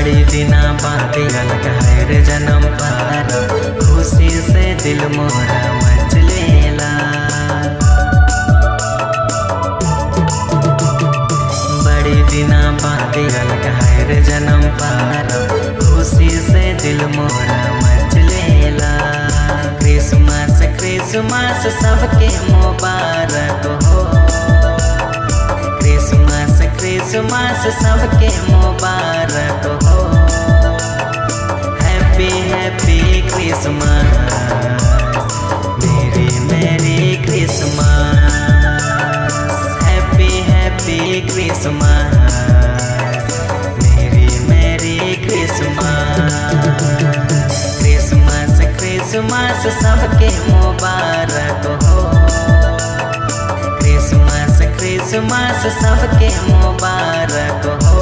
बड़ी दिना बाद अलग है रे जन्म पार, खुशी से दिल मोरा मचलेला। बड़ी दिना बाद अलग है रे जन्म पार, खुशी से दिल मोरा मचलेला। क्रिसमस क्रिसमस सबके मुबारक हो, क्रिसमस क्रिसमस सबके मुबारक हो। हैप्पी हैप्पी क्रिसमस, मेरी मेरी क्रिसमस। हैप्पी हैप्पी क्रिसमस, मेरी मेरी क्रिसमस। क्रिसमस क्रिसमस सबके मुबारक हो, क्रिसमस क्रिसमस सबके मुबारक हो।